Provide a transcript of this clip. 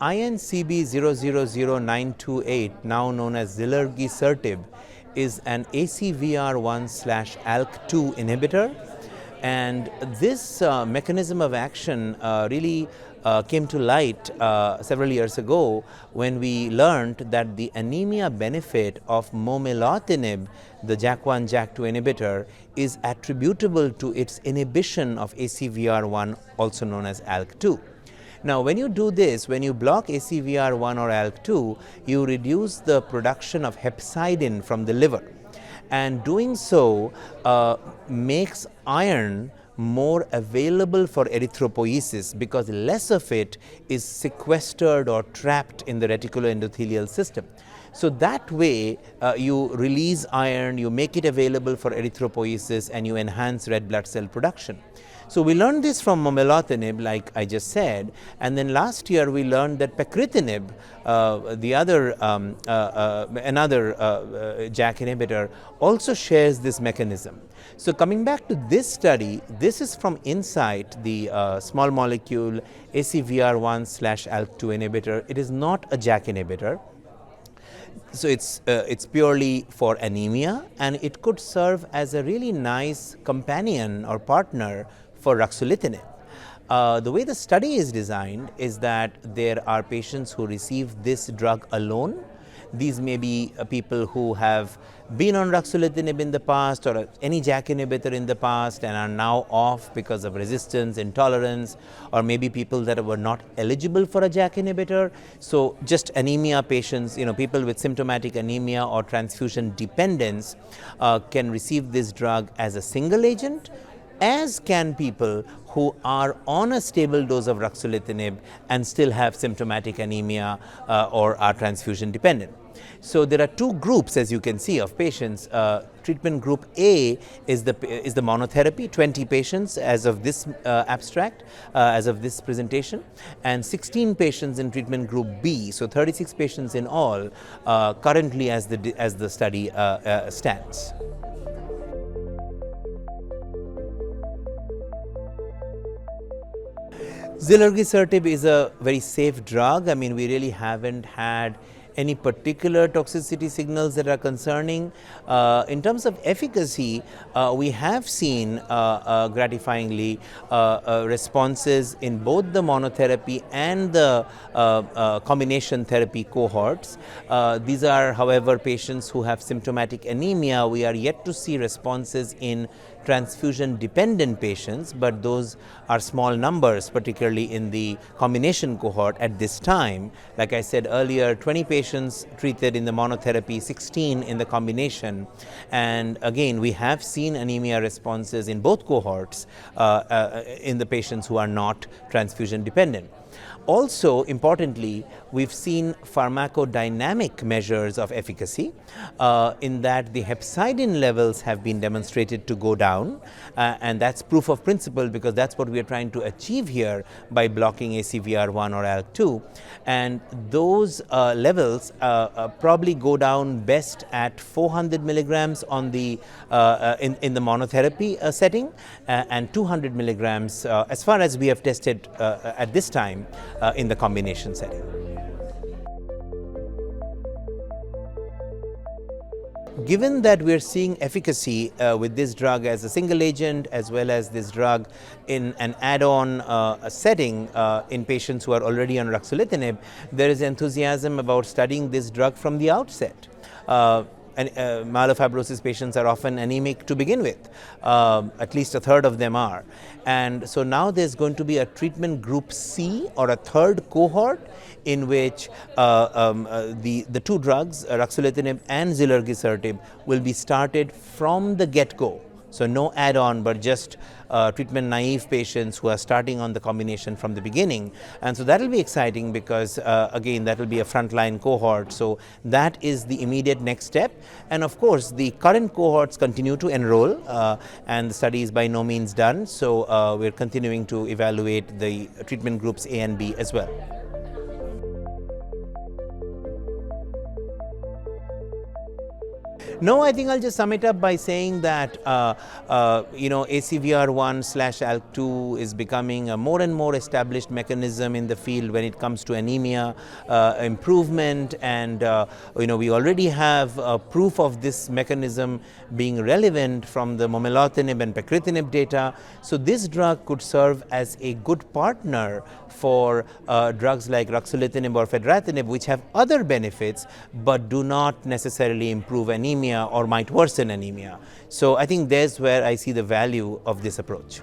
INCB000928, now known as Zilurgisertib, is an ACVR1/ALK2 inhibitor, and this mechanism of action really came to light several years ago when we learned that the anemia benefit of momelotinib, the JAK1, JAK2 inhibitor, is attributable to its inhibition of ACVR1, also known as ALK2. Now, when you do this, when you block ACVR1 or ALK2, you reduce the production of hepcidin from the liver, and doing so makes iron more available for erythropoiesis because less of it is sequestered or trapped in the reticuloendothelial system. So that way you release iron, you make it available for erythropoiesis, and you enhance red blood cell production. So we learned this from momelotinib, like I just said, and then last year we learned that pacritinib, another JAK inhibitor, also shares this mechanism. So coming back to this study, this is from Insight, the small molecule ACVR1/ALK2 inhibitor. It is not a JAK inhibitor. So it's purely for anemia, and it could serve as a really nice companion or partner for ruxolitinib. The way the study is designed is that there are patients who receive this drug alone. These may be people who have been on ruxolitinib in the past or any JAK inhibitor in the past and are now off because of resistance, intolerance, or maybe people that were not eligible for a JAK inhibitor. So just anemia patients, people with symptomatic anemia or transfusion dependence can receive this drug as a single agent, as can people who are on a stable dose of ruxolitinib and still have symptomatic anemia or are transfusion dependent. So there are two groups, as you can see, of patients. Treatment group A is the monotherapy, 20 patients as of this abstract, as of this presentation, and 16 patients in treatment group B, so 36 patients in all, currently as the study stands. Zilurgisertib is a very safe drug. I mean, we really haven't had any particular toxicity signals that are concerning. In terms of efficacy, we have seen gratifyingly responses in both the monotherapy and the combination therapy cohorts. These are, however, patients who have symptomatic anemia. We are yet to see responses in transfusion dependent patients, but those are small numbers, particularly in the combination cohort at this time. Like I said earlier, 20 patients treated in the monotherapy, 16 in the combination, and again we have seen anemia responses in both cohorts in the patients who are not transfusion dependent. Also, importantly, we've seen pharmacodynamic measures of efficacy in that the hepcidin levels have been demonstrated to go down, and that's proof of principle because that's what we are trying to achieve here by blocking ACVR1 or ALK2, and those levels probably go down best at 400 milligrams on the in the monotherapy setting, and 200 milligrams as far as we have tested at this time in the combination setting. Given that we're seeing efficacy with this drug as a single agent as well as this drug in an add-on setting in patients who are already on ruxolitinib, there is enthusiasm about studying this drug from the outset. Myelofibrosis patients are often anemic to begin with, at least a third of them are. And so now there's going to be a treatment group C or a third cohort in which the two drugs, ruxolitinib and zilurgisertib, will be started from the get-go. So no add-on, but just treatment-naive patients who are starting on the combination from the beginning. And so that will be exciting because, again, that will be a frontline cohort. So that is the immediate next step. And of course, the current cohorts continue to enroll, and the study is by no means done. So we're continuing to evaluate the treatment groups A and B as well. No, I think I'll just sum it up by saying that ACVR1/ALK2 is becoming a more and more established mechanism in the field when it comes to anemia improvement, and we already have proof of this mechanism being relevant from the momelotinib and pacritinib data. So this drug could serve as a good partner for drugs like ruxolitinib or fedratinib, which have other benefits but do not necessarily improve anemia or might worsen anemia. So I think there's where I see the value of this approach.